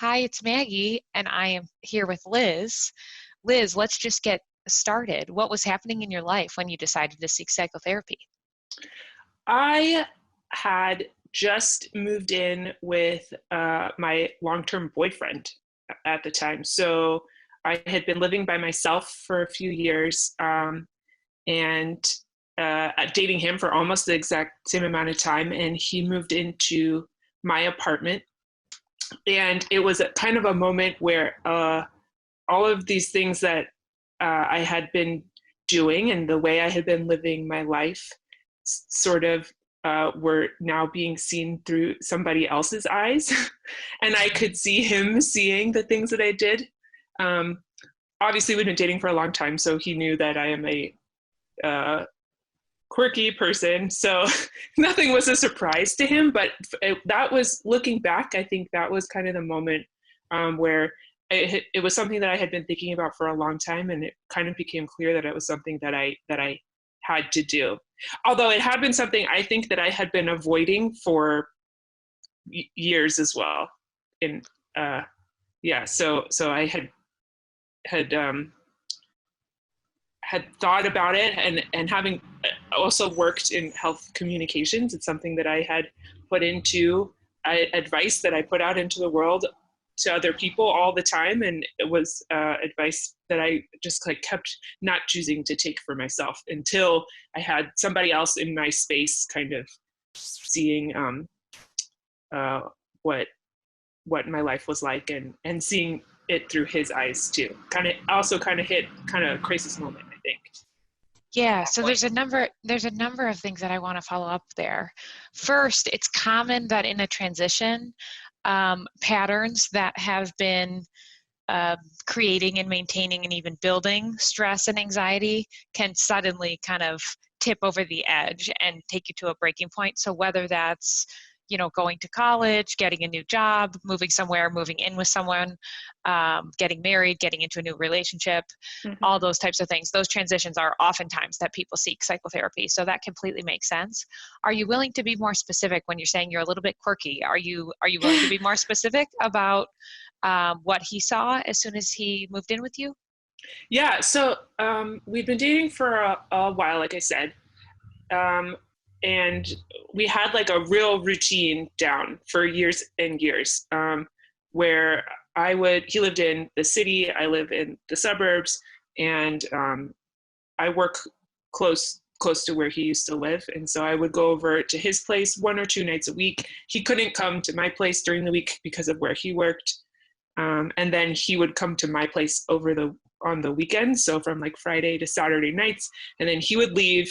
Hi, it's Maggie, and I am here with Liz. Liz, let's just get started. What was happening in your life when you decided to seek psychotherapy? I had just moved in with my long-term boyfriend at the time. So I had been living by myself for a few years and dating him for almost the exact same amount of time. And he moved into my apartment. And it was a kind of a moment where all of these things that I had been doing and the way I had been living my life sort of were now being seen through somebody else's eyes. And I could see him seeing the things that I did. Um, Obviously, we've been dating for a long time, so he knew that I am a quirky person. So nothing was a surprise to him. But that was, looking back, I think that was kind of the moment where it was something that I had been thinking about for a long time, and it kind of became clear that it was something that I had to do. Although it had been something I think that I had been avoiding for years as well. And yeah, so I had thought about it, and having also worked in health communications, it's something that I had put into advice that I put out into the world to other people all the time, and it was advice that I just like kept not choosing to take for myself until I had somebody else in my space kind of seeing uh, what my life was like, and seeing it through his eyes too. Kind of hit kind of crisis moment, I think. Yeah, so there's a number of things that I want to follow up there. First, it's common that in a transition, patterns that have been creating and maintaining and even building stress and anxiety can suddenly kind of tip over the edge and take you to a breaking point. So whether that's, going to college, getting a new job, moving somewhere, moving in with someone, getting married, getting into a new relationship, all Mm-hmm. those types of things, those transitions are oftentimes that people seek psychotherapy. So that completely makes sense. Are you willing to be more specific when you're saying you're a little bit quirky? Are you willing to be more specific about what he saw as soon as he moved in with you? Yeah, so we've been dating for a while, like I said, um, and we had like a real routine down for years and years, where he lived in the city, I live in the suburbs, and I work close to where he used to live, and so I would go over to his place 1 or 2 nights a week. He couldn't come to my place during the week because of where he worked. And then he would come to my place on the weekends, so from like Friday to Saturday nights, and then he would leave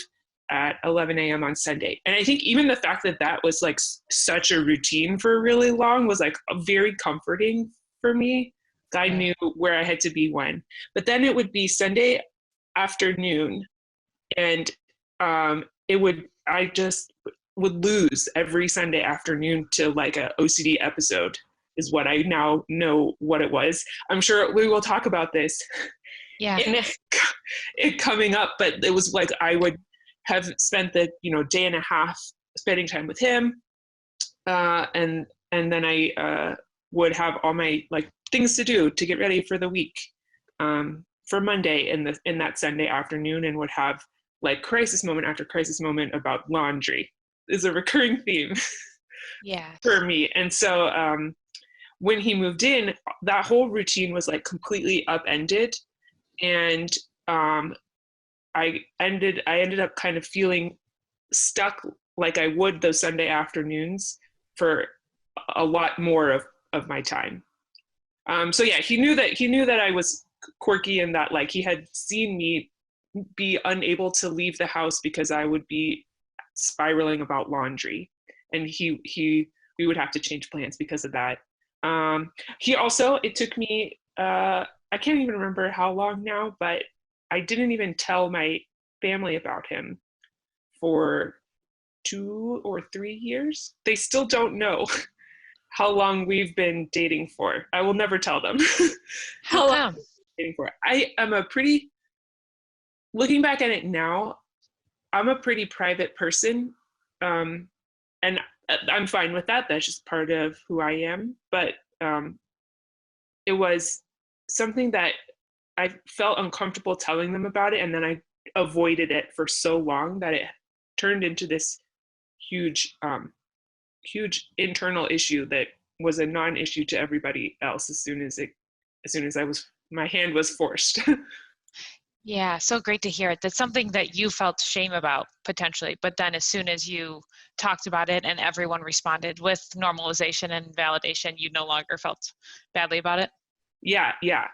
at 11 a.m. on Sunday. And I think even the fact that that was like such a routine for really long was like very comforting for me. I Right. knew where I had to be when. But then it would be Sunday afternoon, and it would I just would lose every Sunday afternoon to like a OCD episode is what I now know what it was. I'm sure we will talk about this Yeah. in it coming up, but it was like I would have spent the day and a half spending time with him, and then I would have all my like things to do to get ready for the week, for Monday in that Sunday afternoon, and would have like crisis moment after crisis moment about laundry is a recurring theme for Yes. me. And so when he moved in, that whole routine was like completely upended, and um, I ended up kind of feeling stuck like I would those Sunday afternoons for a lot more of my time. So yeah, he knew that I was quirky, and that like he had seen me be unable to leave the house because I would be spiraling about laundry, and we would have to change plans because of that. He also it took me I can't even remember how long now, but I didn't even tell my family about him for 2 or 3 years. They still don't know how long we've been dating for. I will never tell them How how long come? we've been dating for. I am a pretty, looking back at it now, I'm a pretty private person. Um, and I'm fine with that. That's just part of who I am. But it was something that I felt uncomfortable telling them about it, and then I avoided it for so long that it turned into this huge huge internal issue that was a non-issue to everybody else as soon as my hand was forced. Yeah, so great to hear it. That's something that you felt shame about potentially, but then as soon as you talked about it and everyone responded with normalization and validation, you no longer felt badly about it. Yeah.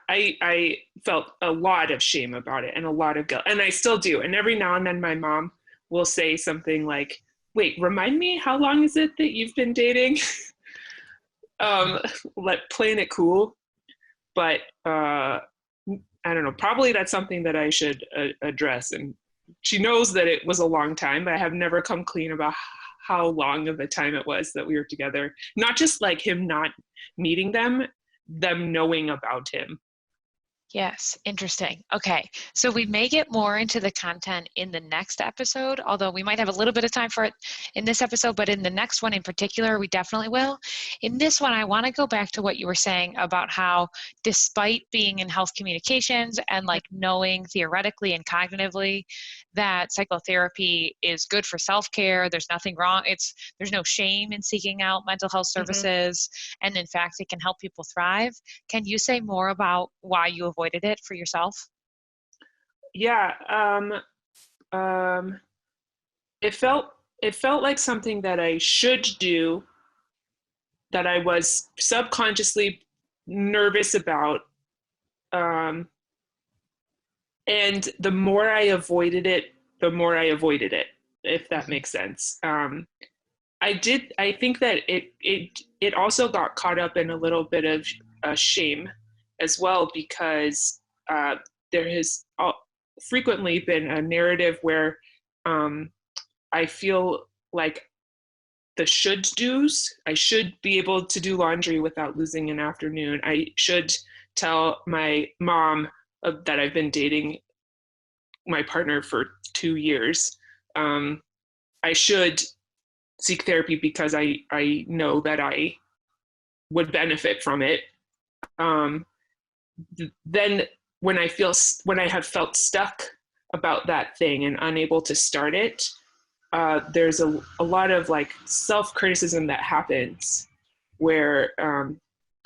I felt a lot of shame about it and a lot of guilt, and I still do. And every now and then my mom will say something like, wait, remind me, how long is it that you've been dating? um Playing it cool. But I don't know, probably that's something that I should address. And she knows that it was a long time, but I have never come clean about how long of a time it was that we were together. Not just like him not meeting them knowing about him. Yes, interesting. Okay, so we may get more into the content in the next episode, although we might have a little bit of time for it in this episode, but in the next one in particular, we definitely will. In this one, I want to go back to what you were saying about how, despite being in health communications and like knowing theoretically and cognitively that psychotherapy is good for self-care, there's nothing wrong, there's no shame in seeking out mental health services, and in fact, it can help people thrive. Can you say more about why you avoided it for yourself? Yeah. It felt like something that I should do, that I was subconsciously nervous about. Um, and the more I avoided it, the more I avoided it, if that makes sense. I think that it also got caught up in a little bit of shame as well, because there has frequently been a narrative where I feel like the should do's. I should be able to do laundry without losing an afternoon. I should tell my mom that I've been dating my partner for 2 years. I should seek therapy because I know that I would benefit from it. Um, then when I have felt stuck about that thing and unable to start it, there's a lot of like self-criticism that happens where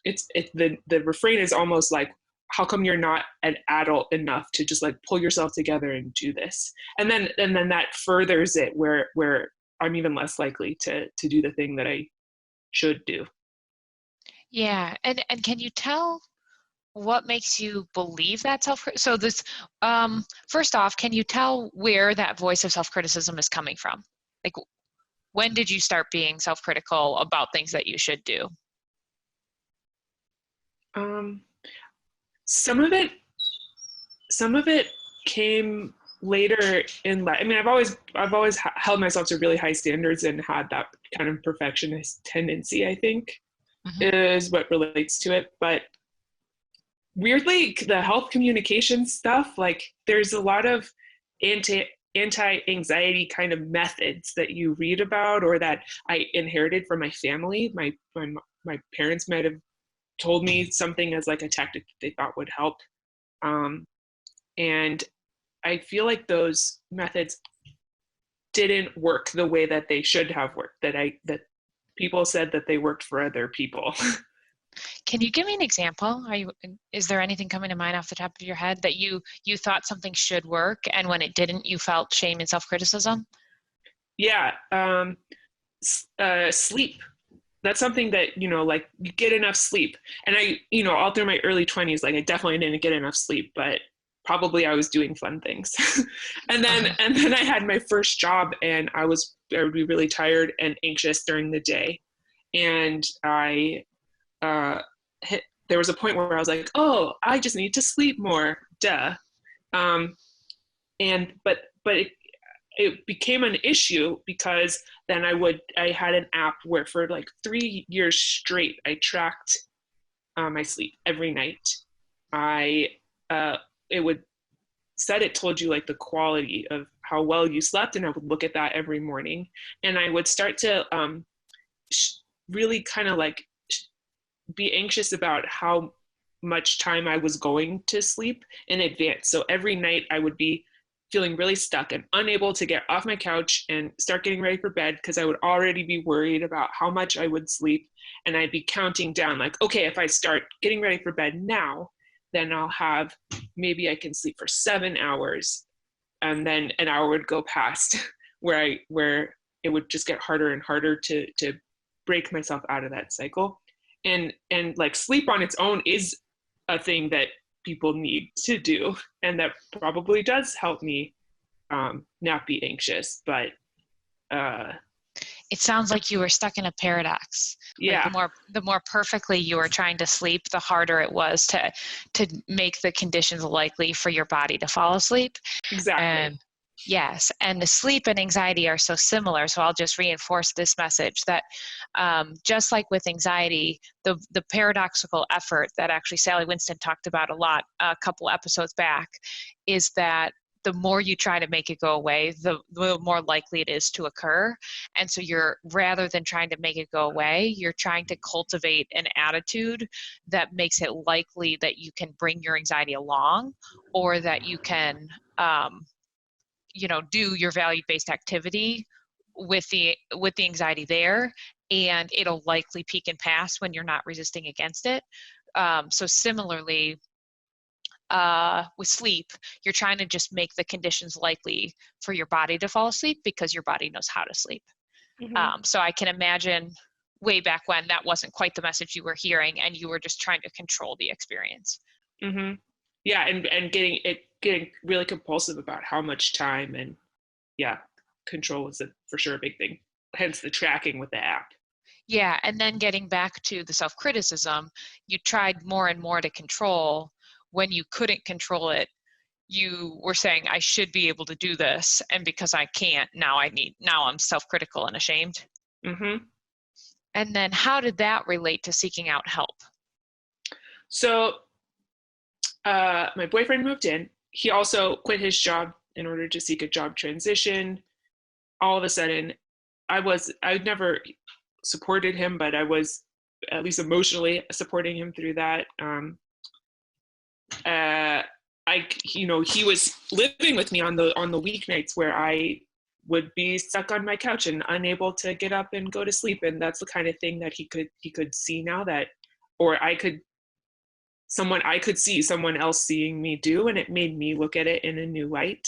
the refrain is almost like, how come you're not an adult enough to just like pull yourself together and do this? And then that furthers it where I'm even less likely to do the thing that I should do. Yeah, and can you tell what makes you believe that so this first off, can you tell where that voice of self-criticism is coming from? Like, when did you start being self-critical about things that you should do? Um, some of it came later in life. I mean, I've always held myself to really high standards and had that kind of perfectionist tendency, I think, is what relates to it. But weirdly, the health communication stuff, like there's a lot of anti-anxiety kind of methods that you read about or that I inherited from my family. My parents might have told me something as like a tactic that they thought would help. And I feel like those methods didn't work the way that they should have worked, that people said that they worked for other people. Can you give me an example? Is there anything coming to mind off the top of your head that you thought something should work, and when it didn't, you felt shame and self-criticism? Yeah. Sleep. That's something that, like you get enough sleep. And all through my early 20s, like I definitely didn't get enough sleep, but probably I was doing fun things. and then I had my first job, and I would be really tired and anxious during the day. And there was a point where I was like, oh, I just need to sleep more, duh. But it became an issue because then I had an app where for like 3 years straight, I tracked my sleep every night. It told you like the quality of how well you slept, and I would look at that every morning, and I would start to really kind of like be anxious about how much time I was going to sleep in advance. So every night I would be feeling really stuck and unable to get off my couch and start getting ready for bed because I would already be worried about how much I would sleep. And I'd be counting down like, okay, if I start getting ready for bed now, then I'll have, maybe I can sleep for 7 hours. And then an hour would go past where it would just get harder and harder to break myself out of that cycle. And like sleep on its own is a thing that people need to do, and that probably does help me not be anxious. But it sounds like you were stuck in a paradox. Yeah. Like the more perfectly you were trying to sleep, the harder it was to make the conditions likely for your body to fall asleep. Exactly. And yes, and the sleep and anxiety are so similar. So I'll just reinforce this message that just like with anxiety, the paradoxical effort that actually Sally Winston talked about a lot a couple episodes back is that the more you try to make it go away, the more likely it is to occur. And so rather than trying to make it go away, you're trying to cultivate an attitude that makes it likely that you can bring your anxiety along, or that you can, do your value-based activity with the anxiety there, and it'll likely peak and pass when you're not resisting against it. So similarly, with sleep, you're trying to just make the conditions likely for your body to fall asleep because your body knows how to sleep. Mm-hmm. So I can imagine way back when that wasn't quite the message you were hearing, and you were just trying to control the experience. Mm-hmm. Yeah, and getting really compulsive about how much time, and control is for sure a big thing. Hence the tracking with the app. Yeah, and then getting back to the self-criticism, you tried more and more to control. When you couldn't control it, you were saying, I should be able to do this, and because I can't, now I'm self-critical and ashamed. Mm-hmm. And then how did that relate to seeking out help? So my boyfriend moved in. He also quit his job in order to seek a job transition. All of a sudden, I'd never supported him, but I was at least emotionally supporting him through that. He was living with me on the weeknights where I would be stuck on my couch and unable to get up and go to sleep, and that's the kind of thing that he could see now, that, or I could see someone else seeing me do, and it made me look at it in a new light.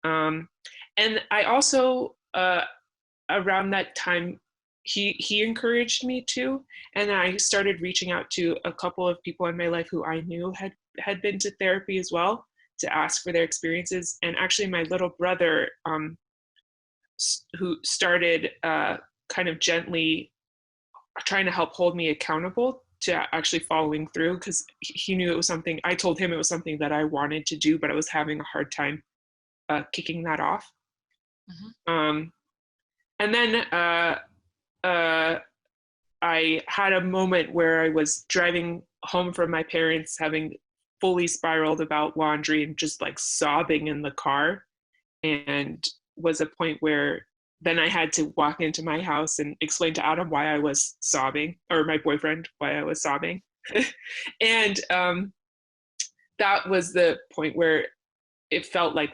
And I also around that time, he encouraged me to, and I started reaching out to a couple of people in my life who I knew had been to therapy as well, to ask for their experiences. And actually my little brother, who started kind of gently trying to help hold me accountable to actually following through, because he knew it was something, I told him it was something that I wanted to do, but I was having a hard time kicking that off. Mm-hmm. And then I had a moment where I was driving home from my parents, having fully spiraled about laundry and just like sobbing in the car, and was a point where then I had to walk into my house and explain to Adam why I was sobbing, or my boyfriend why I was sobbing. And that was the point where it felt like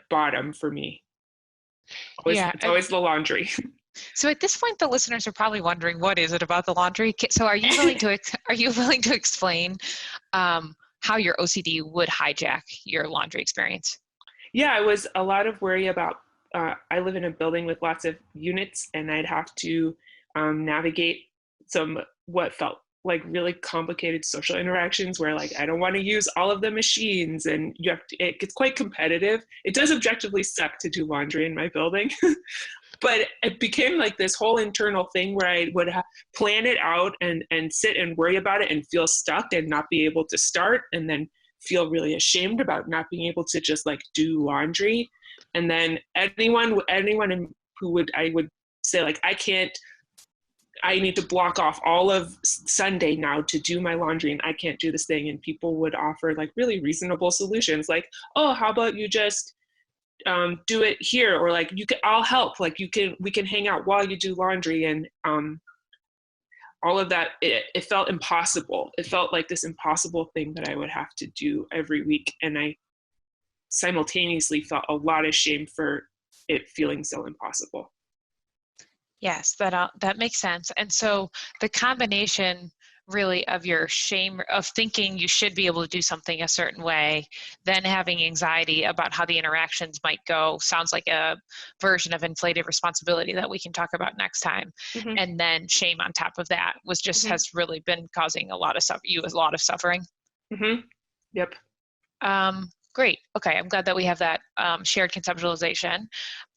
bottom for me. It's always the laundry. So at this point, the listeners are probably wondering, what is it about the laundry? So are you willing to explain how your OCD would hijack your laundry experience? Yeah, it was a lot of worry about, I live in a building with lots of units, and I'd have to navigate what felt like really complicated social interactions where, like, I don't want to use all of the machines, and it gets quite competitive. It does objectively suck to do laundry in my building. But it became like this whole internal thing where I would plan it out and sit and worry about it and feel stuck and not be able to start, and then feel really ashamed about not being able to just like do laundry. And then anyone who I would say, like, I need to block off all of Sunday now to do my laundry, and I can't do this thing. And people would offer like really reasonable solutions, like, oh, how about you just do it here, or like, I'll help, like we can hang out while you do laundry, and all of that, it felt impossible. It felt like this impossible thing that I would have to do every week. And I simultaneously felt a lot of shame for it feeling so impossible. Yes, that makes sense. And so the combination really of your shame of thinking you should be able to do something a certain way, then having anxiety about how the interactions might go sounds like a version of inflated responsibility that we can talk about next time. Mm-hmm. And then shame on top of that was just Mm-hmm. has really been causing a lot of suffering. Mm-hmm. Yep. Great. Okay, I'm glad that we have that shared conceptualization.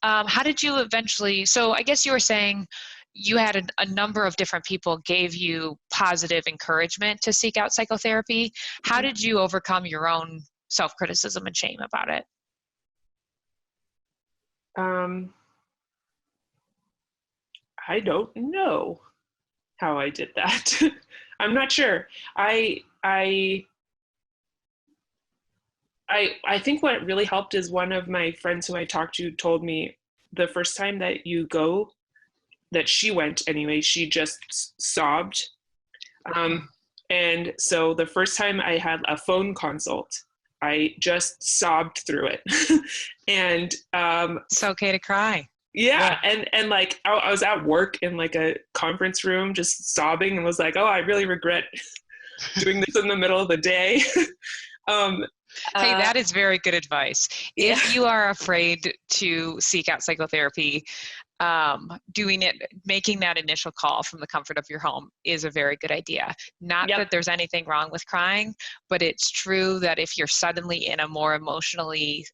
How did you eventually, so I guess you were saying you had a number of different people gave you positive encouragement to seek out psychotherapy. How did you overcome your own self-criticism and shame about it? I don't know how I did that. I'm not sure. I think what really helped is one of my friends who I talked to told me the first time that you go, that she went anyway, she just sobbed. And so the first time I had a phone consult, I just sobbed through it. And it's okay to cry. Yeah. And like I was at work in like a conference room just sobbing and was like, oh, I really regret doing this in the middle of the day. Hey, that is very good advice. Yeah. If you are afraid to seek out psychotherapy, making that initial call from the comfort of your home is a very good idea. Not Yep. that there's anything wrong with crying, but it's true that if you're suddenly in a more emotionally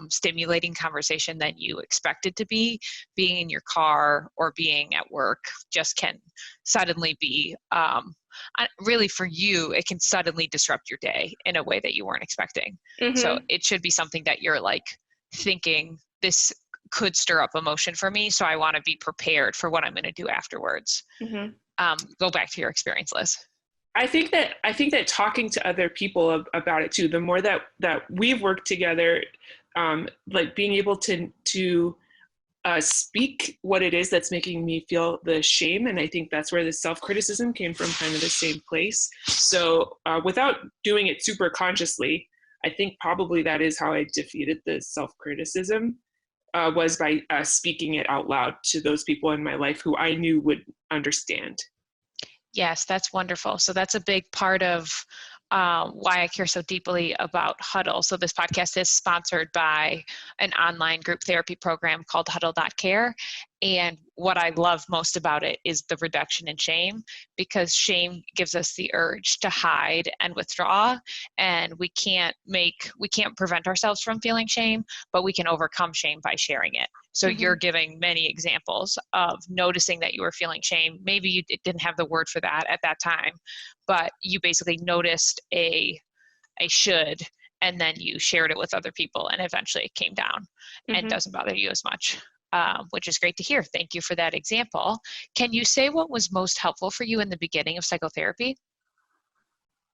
stimulating conversation than you expected to be, being in your car or being at work just can suddenly be, really for you, it can suddenly disrupt your day in a way that you weren't expecting. Mm-hmm. So it should be something that you're like thinking, this could stir up emotion for me, so I want to be prepared for what I'm going to do afterwards. Mm-hmm. Go back to your experience, Liz. I think that talking to other people about it too, the more that we've worked together, like being able to speak what it is that's making me feel the shame, and I think that's where the self-criticism came from, kind of the same place. So without doing it super consciously, I think probably that is how I defeated the self-criticism, was by speaking it out loud to those people in my life who I knew would understand. Yes, that's wonderful. So that's a big part of why I care so deeply about Huddle. So this podcast is sponsored by an online group therapy program called Huddle.care. And what I love most about it is the reduction in shame, because shame gives us the urge to hide and withdraw. And we can't prevent ourselves from feeling shame, but we can overcome shame by sharing it. So Mm-hmm. You're giving many examples of noticing that you were feeling shame. Maybe you didn't have the word for that at that time, but you basically noticed a should, and then you shared it with other people, and eventually it came down. Mm-hmm. And doesn't bother you as much, which is great to hear. Thank you for that example. Can you say what was most helpful for you in the beginning of psychotherapy?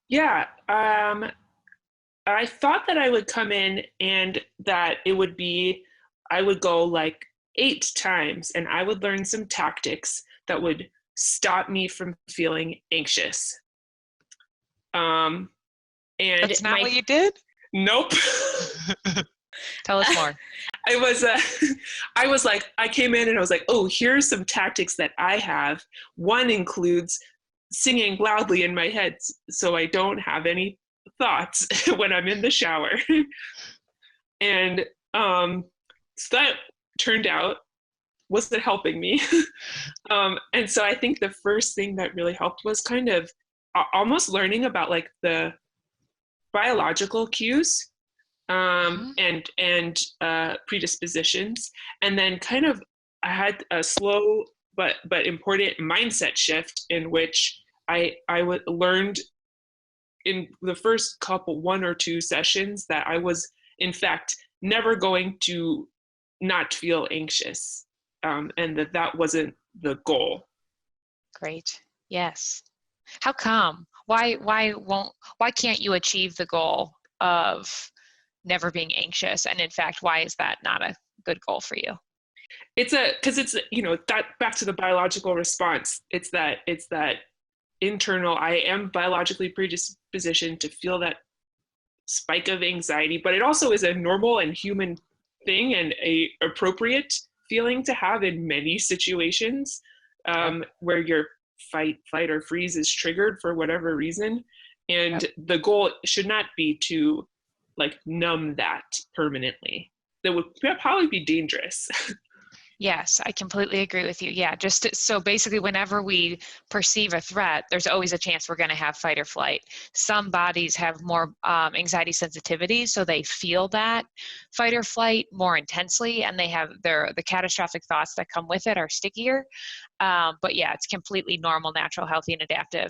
Yeah. I thought that I would come in and that it would be, I would go like 8 times and I would learn some tactics that would stop me from feeling anxious. And that's not what you did? Nope. Tell us more. I was like, I came in and I was like, oh, here's some tactics that I have. One includes singing loudly in my head so I don't have any thoughts when I'm in the shower. And so that turned out wasn't helping me. And so I think the first thing that really helped was kind of almost learning about like the biological cues and predispositions. And then kind of I had a slow but important mindset shift in which I learned in the first 1 or 2 sessions that I was in fact never going to not feel anxious, and that wasn't the goal. Great. Yes. How come? Why can't you achieve the goal of never being anxious? And in fact, why is that not a good goal for you? Because it's back to the biological response. It's that internal, I am biologically predispositioned to feel that spike of anxiety, but it also is a normal and human thing and a appropriate feeling to have in many situations, where your fight, flight, or freeze is triggered for whatever reason. And the goal should not be to like numb that permanently. That would probably be dangerous. Yes, I completely agree with you. Yeah, so basically whenever we perceive a threat, there's always a chance we're going to have fight or flight. Some bodies have more anxiety sensitivity, so they feel that fight or flight more intensely, and they have the catastrophic thoughts that come with it are stickier. But yeah, it's completely normal, natural, healthy, and adaptive.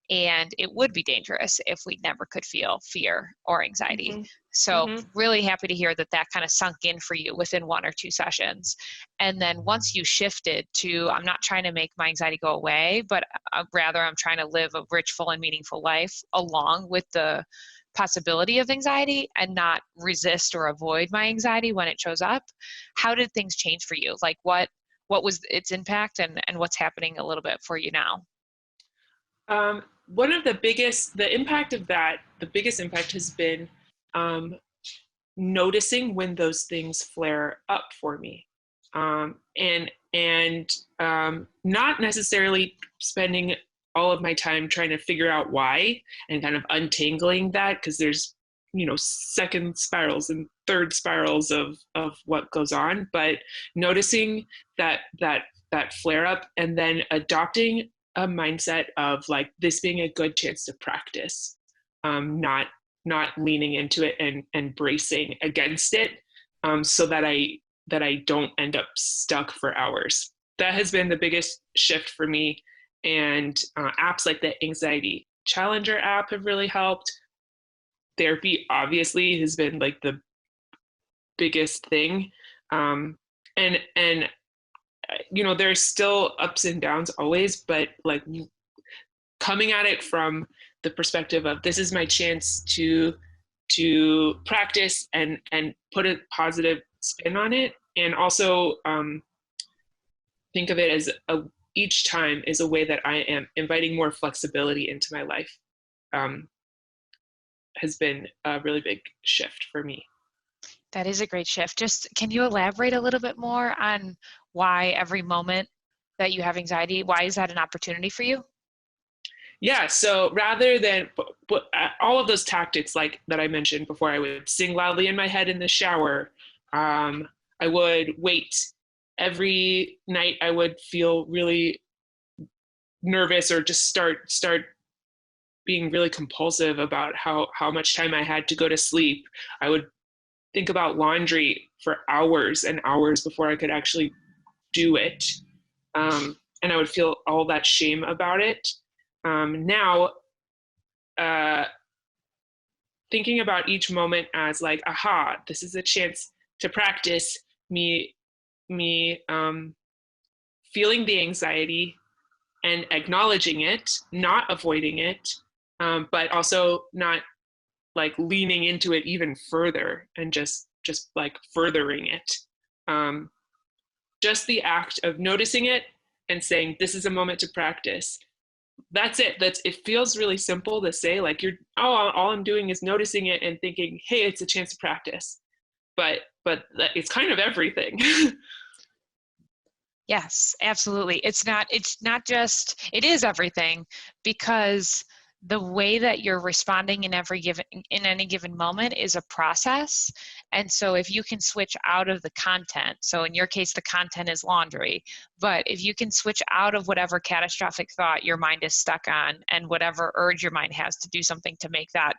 And it would be dangerous if we never could feel fear or anxiety. Mm-hmm. So Mm-hmm. really happy to hear that that kind of sunk in for you within 1 or 2 sessions. And then once you shifted to, I'm not trying to make my anxiety go away, but rather I'm trying to live a rich, full, and meaningful life along with the possibility of anxiety and not resist or avoid my anxiety when it shows up. How did things change for you? Like what was its impact and what's happening a little bit for you now? One of the biggest impact has been noticing when those things flare up for me, and not necessarily spending all of my time trying to figure out why and kind of untangling that, because there's second spirals and third spirals of what goes on, but noticing that flare up and then adopting a mindset of like this being a good chance to practice, not leaning into it and bracing against it, so that I don't end up stuck for hours. That has been the biggest shift for me. And apps like the Anxiety Challenger app have really helped. Therapy obviously has been like the biggest thing, and there's still ups and downs always, but like coming at it from the perspective of this is my chance to practice and put a positive spin on it, and also think of it as each time is a way that I am inviting more flexibility into my life, has been a really big shift for me. That is a great shift. Just can you elaborate a little bit more on why every moment that you have anxiety, why is that an opportunity for you? Yeah, so rather than all of those tactics like that I mentioned before, I would sing loudly in my head in the shower. I would wait. Every night I would feel really nervous or just start being really compulsive about how much time I had to go to sleep. I would think about laundry for hours and hours before I could actually do it. And I would feel all that shame about it. Now, thinking about each moment as like, aha, this is a chance to practice me feeling the anxiety and acknowledging it, not avoiding it, but also not like leaning into it even further and just like furthering it. Just the act of noticing it and saying, this is a moment to practice. That's it. It feels really simple to say, like all I'm doing is noticing it and thinking, hey, it's a chance to practice. But it's kind of everything. Yes, absolutely. It is everything, because the way that you're responding in any given moment is a process. And so if you can switch out of the content, so in your case, the content is laundry, but if you can switch out of whatever catastrophic thought your mind is stuck on and whatever urge your mind has to do something to make that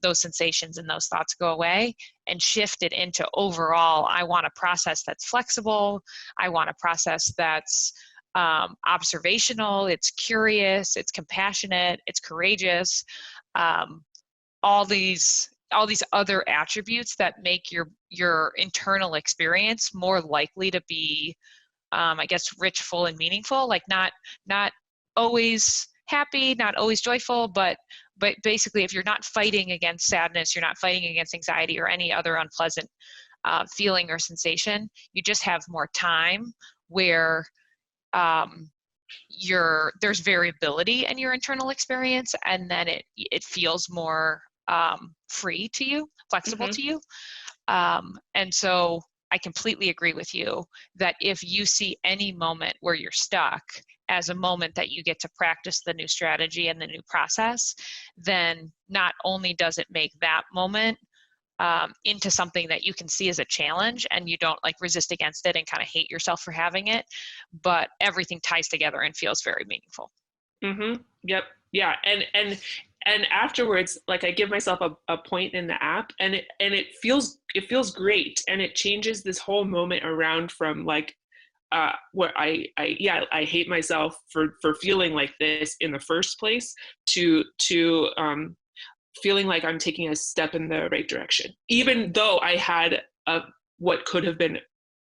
those sensations and those thoughts go away, and shift it into overall, I want a process that's flexible. I want a process that's observational, it's curious, it's compassionate, it's courageous. All these other attributes that make your internal experience more likely to be, I guess, rich, full, and meaningful. Like not always happy, not always joyful, but basically, if you're not fighting against sadness, you're not fighting against anxiety or any other unpleasant feeling or sensation, you just have more time where there's variability in your internal experience, and then it feels more free to you, flexible to you. And so I completely agree with you that if you see any moment where you're stuck as a moment that you get to practice the new strategy and the new process, then not only does it make that moment into something that you can see as a challenge and you don't like resist against it and kind of hate yourself for having it, but everything ties together and feels very meaningful. Yep. Yeah. And afterwards, like I give myself a point in the app, and it feels great, and it changes this whole moment around from like where I hate myself for feeling like this in the first place to feeling like I'm taking a step in the right direction, even though I had what could have been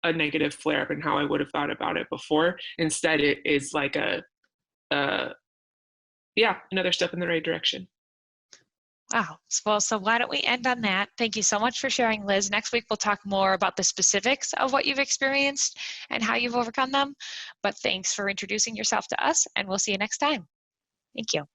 a negative flare up in how I would have thought about it before. Instead, it is like another step in the right direction. Wow. Well, so why don't we end on that? Thank you so much for sharing, Liz. Next week, we'll talk more about the specifics of what you've experienced and how you've overcome them. But thanks for introducing yourself to us, and we'll see you next time. Thank you.